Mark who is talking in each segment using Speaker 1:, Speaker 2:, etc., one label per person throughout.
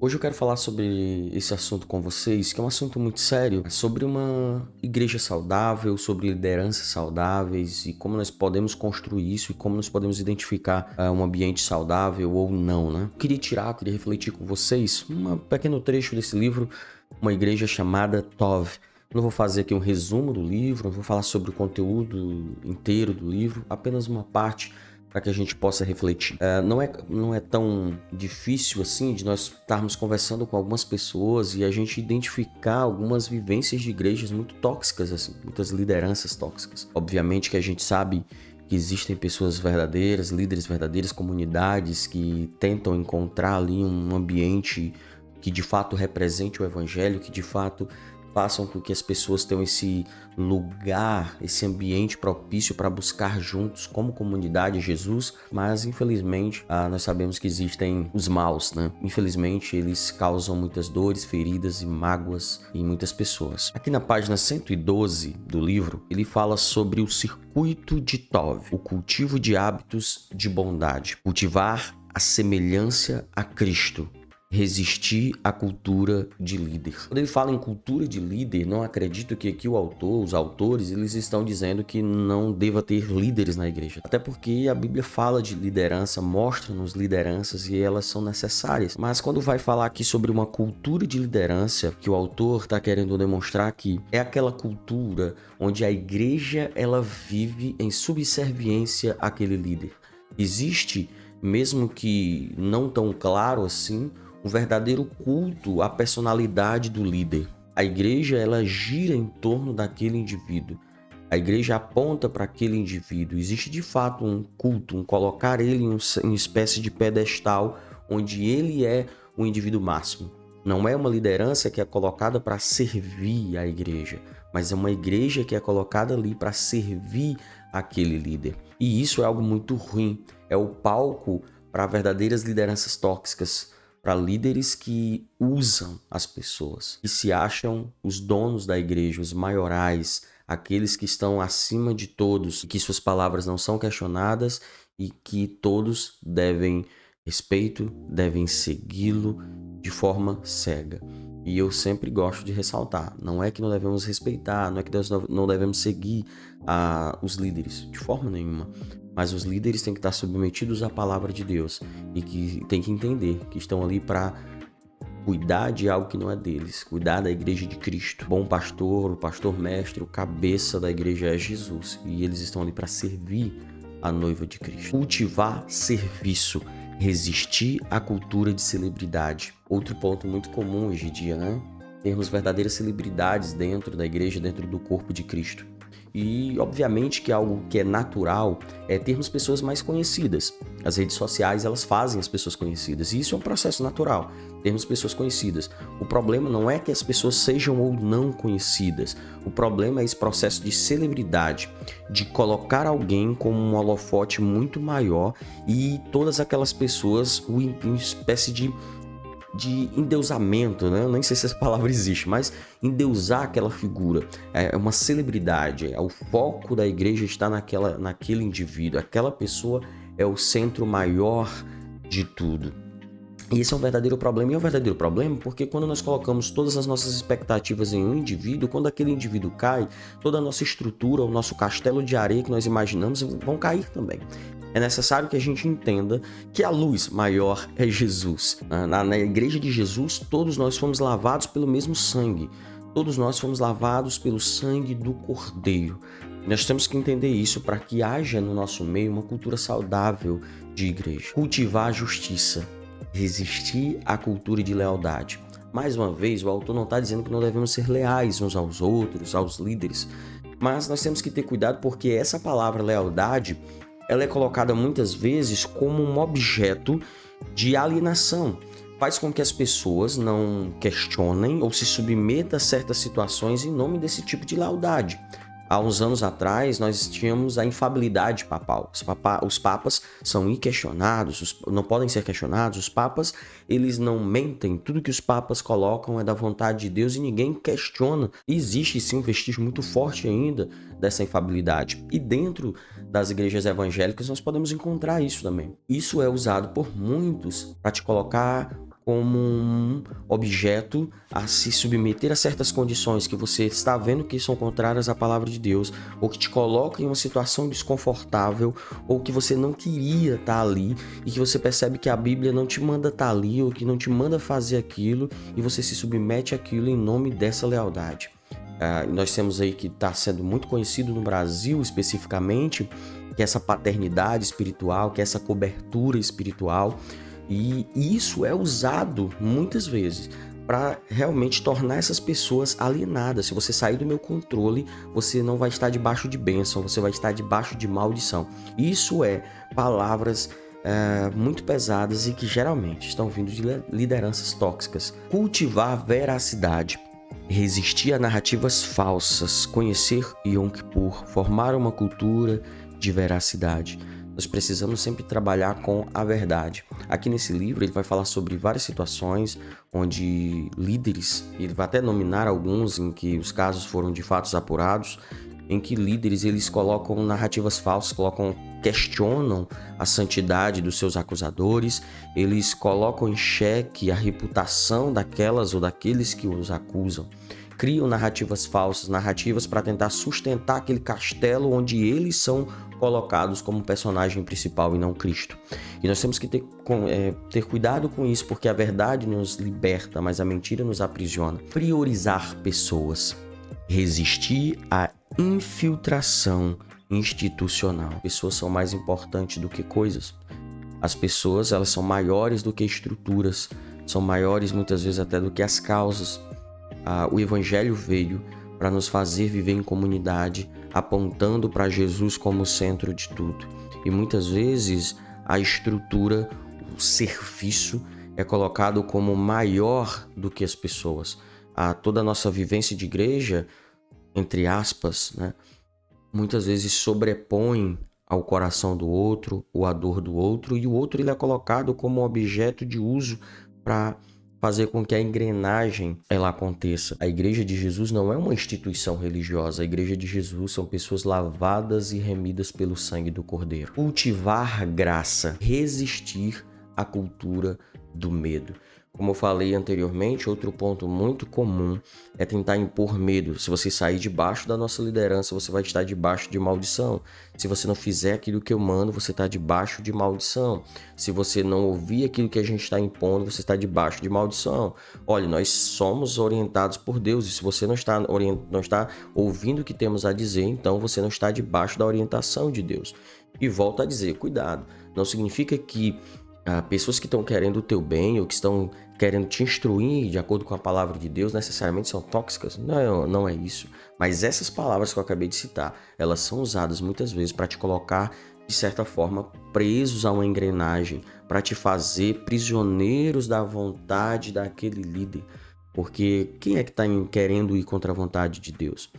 Speaker 1: Hoje eu quero falar sobre esse assunto com vocês, que é um assunto muito sério, sobre uma igreja saudável, sobre lideranças saudáveis e como nós podemos construir isso e como nós podemos identificar um ambiente saudável ou não, né? Queria refletir com vocês um pequeno trecho desse livro, Uma Igreja Chamada Tov. Eu não vou fazer aqui um resumo do livro, não vou falar sobre o conteúdo inteiro do livro, apenas uma parte para que a gente possa refletir. Não é tão difícil assim de nós estarmos conversando com algumas pessoas e a gente identificar algumas vivências de igrejas muito tóxicas, assim, muitas lideranças tóxicas. Obviamente que a gente sabe que existem pessoas verdadeiras, líderes verdadeiros, comunidades que tentam encontrar ali um ambiente que de fato represente o evangelho, que de fato façam com que as pessoas tenham esse lugar, esse ambiente propício para buscar juntos como comunidade Jesus, mas infelizmente nós sabemos que existem os maus, né? Infelizmente eles causam muitas dores, feridas e mágoas em muitas pessoas. Aqui na página 112 do livro, ele fala sobre o circuito de Tov, o cultivo de hábitos de bondade, cultivar a semelhança a Cristo, resistir à cultura de líder. Quando ele fala em cultura de líder, não acredito que aqui os autores, eles estão dizendo que não deva ter líderes na igreja. Até porque a Bíblia fala de liderança, mostra-nos lideranças e elas são necessárias. Mas quando vai falar aqui sobre uma cultura de liderança, que o autor está querendo demonstrar aqui, é aquela cultura onde a igreja ela vive em subserviência àquele líder. Existe, mesmo que não tão claro assim, um verdadeiro culto à personalidade do líder. A igreja ela gira em torno daquele indivíduo. A igreja aponta para aquele indivíduo. Existe de fato um culto, um colocar ele em uma espécie de pedestal onde ele é o indivíduo máximo. Não é uma liderança que é colocada para servir a igreja, mas é uma igreja que é colocada ali para servir aquele líder. E isso é algo muito ruim. É o palco para verdadeiras lideranças tóxicas, para líderes que usam as pessoas, que se acham os donos da igreja, os maiorais, aqueles que estão acima de todos, que suas palavras não são questionadas e que todos devem respeito, devem segui-lo de forma cega. E eu sempre gosto de ressaltar, não é que não devemos respeitar, não é que nós não devemos seguir os líderes, de forma nenhuma. Mas os líderes têm que estar submetidos à palavra de Deus e que têm que entender que estão ali para cuidar de algo que não é deles, cuidar da igreja de Cristo. Bom pastor, o pastor mestre, o cabeça da igreja é Jesus e eles estão ali para servir a noiva de Cristo. Cultivar serviço, resistir à cultura de celebridade. Outro ponto muito comum hoje em dia, né? Termos verdadeiras celebridades dentro da igreja, dentro do corpo de Cristo. E obviamente que algo que é natural é termos pessoas mais conhecidas. As redes sociais elas fazem as pessoas conhecidas e isso é um processo natural, termos pessoas conhecidas. O problema não é que as pessoas sejam ou não conhecidas, o problema é esse processo de celebridade, de colocar alguém como um holofote muito maior e todas aquelas pessoas uma espécie de endeusamento, né? Eu nem sei se essa palavra existe, mas endeusar aquela figura. É uma celebridade, o foco da igreja está naquele indivíduo, aquela pessoa é o centro maior de tudo. E esse é um verdadeiro problema, e é um verdadeiro problema porque quando nós colocamos todas as nossas expectativas em um indivíduo, quando aquele indivíduo cai, toda a nossa estrutura, o nosso castelo de areia que nós imaginamos vão cair também. É necessário que a gente entenda que a luz maior é Jesus. Na igreja de Jesus, todos nós fomos lavados pelo mesmo sangue. Todos nós fomos lavados pelo sangue do Cordeiro. Nós temos que entender isso para que haja no nosso meio uma cultura saudável de igreja. Cultivar a justiça, resistir à cultura de lealdade. Mais uma vez, o autor não está dizendo que não devemos ser leais uns aos outros, aos líderes, mas nós temos que ter cuidado porque essa palavra lealdade ela é colocada muitas vezes como um objeto de alienação. Faz com que as pessoas não questionem ou se submetam a certas situações em nome desse tipo de lealdade. Há uns anos atrás, nós tínhamos a infalibilidade papal. Os papas são inquestionados, não podem ser questionados. Os papas, eles não mentem. Tudo que os papas colocam é da vontade de Deus e ninguém questiona. E existe sim um vestígio muito forte ainda dessa infalibilidade. E dentro das igrejas evangélicas nós podemos encontrar isso também. Isso é usado por muitos para te colocar como um objeto a se submeter a certas condições que você está vendo que são contrárias à palavra de Deus, ou que te colocam em uma situação desconfortável, ou que você não queria estar ali, e que você percebe que a Bíblia não te manda estar ali, ou que não te manda fazer aquilo, e você se submete àquilo em nome dessa lealdade. Nós temos aí que está sendo muito conhecido no Brasil especificamente, que é essa paternidade espiritual, que é essa cobertura espiritual, e isso é usado muitas vezes para realmente tornar essas pessoas alienadas. Se você sair do meu controle, você não vai estar debaixo de bênção, você vai estar debaixo de maldição. Isso é palavras muito pesadas e que geralmente estão vindo de lideranças tóxicas. Cultivar veracidade, resistir a narrativas falsas, conhecer Yom Kippur, formar uma cultura de veracidade. Nós precisamos sempre trabalhar com a verdade. Aqui nesse livro ele vai falar sobre várias situações onde líderes, ele vai até nominar alguns em que os casos foram de fatos apurados, em que líderes eles colocam narrativas falsas, questionam a santidade dos seus acusadores, eles colocam em xeque a reputação daquelas ou daqueles que os acusam. Criam narrativas falsas, narrativas para tentar sustentar aquele castelo onde eles são colocados como personagem principal e não Cristo. E nós temos que ter cuidado com isso, porque a verdade nos liberta, mas a mentira nos aprisiona. Priorizar pessoas. Resistir à infiltração institucional. Pessoas são mais importantes do que coisas. As pessoas, elas são maiores do que estruturas, são maiores muitas vezes até do que as causas. O Evangelho veio para nos fazer viver em comunidade, apontando para Jesus como o centro de tudo. E muitas vezes a estrutura, o serviço, é colocado como maior do que as pessoas. Toda a nossa vivência de igreja, entre aspas, né, muitas vezes sobrepõe ao coração do outro, ou à dor do outro, e o outro ele é colocado como objeto de uso para fazer com que a engrenagem ela aconteça. A Igreja de Jesus não é uma instituição religiosa. A Igreja de Jesus são pessoas lavadas e remidas pelo sangue do Cordeiro. Cultivar graça, resistir à cultura do medo. Como eu falei anteriormente, outro ponto muito comum é tentar impor medo. Se você sair debaixo da nossa liderança, você vai estar debaixo de maldição. Se você não fizer aquilo que eu mando, você está debaixo de maldição. Se você não ouvir aquilo que a gente está impondo, você está debaixo de maldição. Olha, nós somos orientados por Deus, e se você não está ouvindo o que temos a dizer, então você não está debaixo da orientação de Deus. E volto a dizer, cuidado, não significa que pessoas que estão querendo o teu bem ou que estão querendo te instruir de acordo com a palavra de Deus necessariamente são tóxicas. Não é isso. Mas essas palavras que eu acabei de citar, elas são usadas muitas vezes para te colocar, de certa forma, presos a uma engrenagem, para te fazer prisioneiros da vontade daquele líder. Porque quem é que está querendo ir contra a vontade de Deus?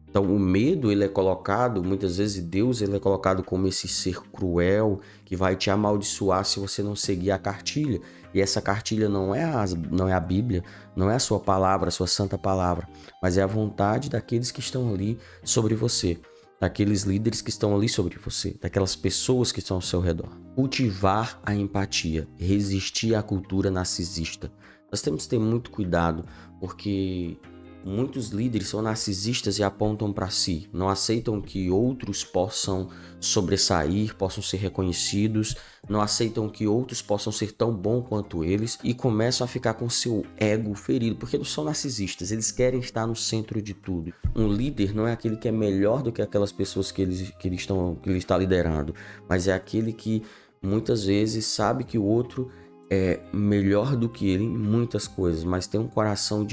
Speaker 1: Então, o medo, ele é colocado, muitas vezes Deus ele é colocado como esse ser cruel que vai te amaldiçoar se você não seguir a cartilha. E essa cartilha não é a Bíblia, não é a sua palavra, a sua santa palavra, mas é a vontade daqueles que estão ali sobre você, daqueles líderes que estão ali sobre você, daquelas pessoas que estão ao seu redor. Cultivar a empatia, resistir à cultura narcisista. Nós temos que ter muito cuidado, porque muitos líderes são narcisistas e apontam para si, não aceitam que outros possam sobressair, possam ser reconhecidos, não aceitam que outros possam ser tão bons quanto eles e começam a ficar com seu ego ferido, porque não são narcisistas, eles querem estar no centro de tudo. Um líder não é aquele que é melhor do que aquelas pessoas que ele está liderando, mas é aquele que muitas vezes sabe que o outro é melhor do que ele em muitas coisas, mas tem um coração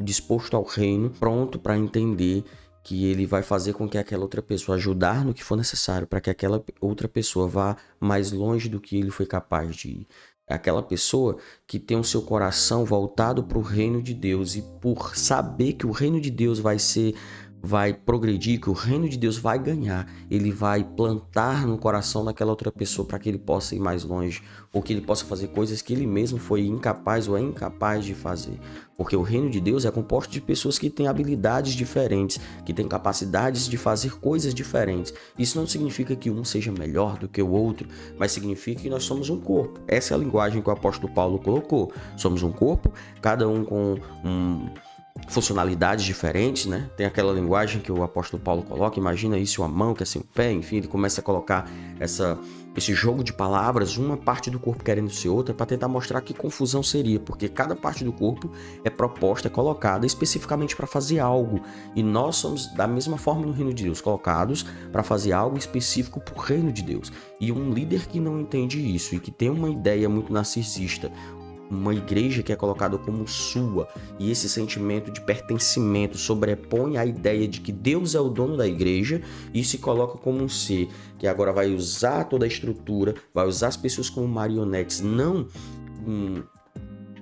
Speaker 1: disposto ao reino, pronto para entender que ele vai fazer com que aquela outra pessoa ajudar no que for necessário para que aquela outra pessoa vá mais longe do que ele foi capaz de ir. É aquela pessoa que tem o seu coração voltado para o reino de Deus, e por saber que o reino de Deus vai ser vai progredir, que o reino de Deus vai ganhar, ele vai plantar no coração daquela outra pessoa para que ele possa ir mais longe, ou que ele possa fazer coisas que ele mesmo foi incapaz ou é incapaz de fazer. Porque o reino de Deus é composto de pessoas que têm habilidades diferentes, que têm capacidades de fazer coisas diferentes. Isso não significa que um seja melhor do que o outro, mas significa que nós somos um corpo. Essa é a linguagem que o apóstolo Paulo colocou. Somos um corpo, cada um com funcionalidades diferentes, né? Tem aquela linguagem que o apóstolo Paulo coloca, imagina isso, a mão que é sem o pé, enfim, ele começa a colocar esse jogo de palavras, uma parte do corpo querendo ser outra, para tentar mostrar que confusão seria, porque cada parte do corpo é proposta, é colocada especificamente para fazer algo, e nós somos da mesma forma no reino de Deus, colocados para fazer algo específico para o reino de Deus. E um líder que não entende isso e que tem uma ideia muito narcisista, uma igreja que é colocada como sua, e esse sentimento de pertencimento sobrepõe a ideia de que Deus é o dono da igreja e se coloca como um ser que agora vai usar toda a estrutura, vai usar as pessoas como marionetes, não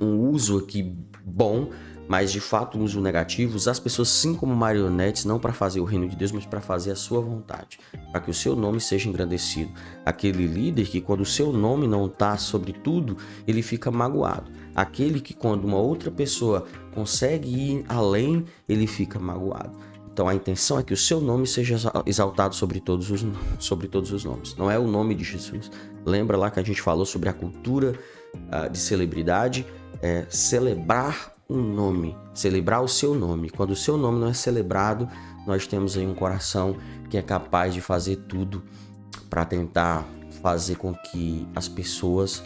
Speaker 1: um uso aqui bom, mas de fato um uso negativo, usar as pessoas sim como marionetes, não para fazer o reino de Deus, mas para fazer a sua vontade, para que o seu nome seja engrandecido. Aquele líder que quando o seu nome não está sobre tudo, ele fica magoado. Aquele que quando uma outra pessoa consegue ir além, ele fica magoado. Então a intenção é que o seu nome seja exaltado sobre todos os nomes. Não é o nome de Jesus. Lembra lá que a gente falou sobre a cultura de celebridade? É celebrar um nome, celebrar o seu nome. Quando o seu nome não é celebrado, nós temos aí um coração que é capaz de fazer tudo para tentar fazer com que as pessoas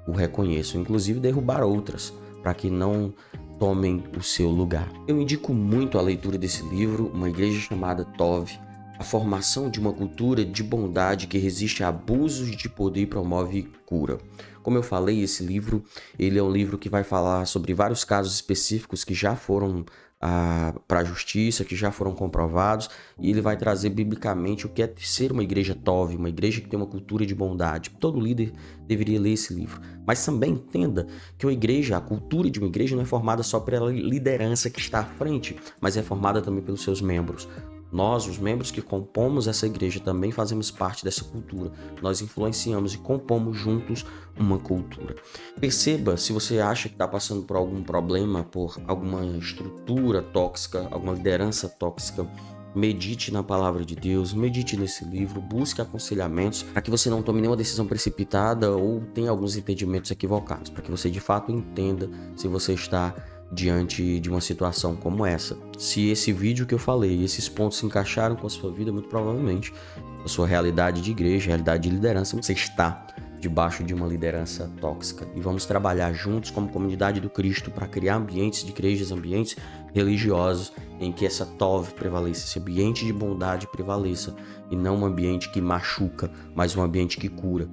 Speaker 1: o reconheçam, inclusive derrubar outras, para que não tomem o seu lugar. Eu indico muito a leitura desse livro, Uma Igreja Chamada Tov, a formação de uma cultura de bondade que resiste a abusos de poder e promove cura. Como eu falei, esse livro, ele é um livro que vai falar sobre vários casos específicos que já foram para a justiça, que já foram comprovados, e ele vai trazer biblicamente o que é ser uma igreja Tov, uma igreja que tem uma cultura de bondade. Todo líder deveria ler esse livro. Mas também entenda que uma igreja, a cultura de uma igreja não é formada só pela liderança que está à frente, mas é formada também pelos seus membros. Nós, os membros que compomos essa igreja, também fazemos parte dessa cultura. Nós influenciamos e compomos juntos uma cultura. Perceba se você acha que está passando por algum problema, por alguma estrutura tóxica, alguma liderança tóxica. Medite na palavra de Deus, medite nesse livro, busque aconselhamentos para que você não tome nenhuma decisão precipitada ou tenha alguns entendimentos equivocados, para que você de fato entenda se você está diante de uma situação como essa. Se esse vídeo que eu falei, esses pontos se encaixaram com a sua vida, muito provavelmente a sua realidade de igreja, realidade de liderança, você está debaixo de uma liderança tóxica. E vamos trabalhar juntos como comunidade do Cristo para criar ambientes de igrejas, ambientes religiosos em que essa Tov prevaleça, esse ambiente de bondade prevaleça, e não um ambiente que machuca, mas um ambiente que cura.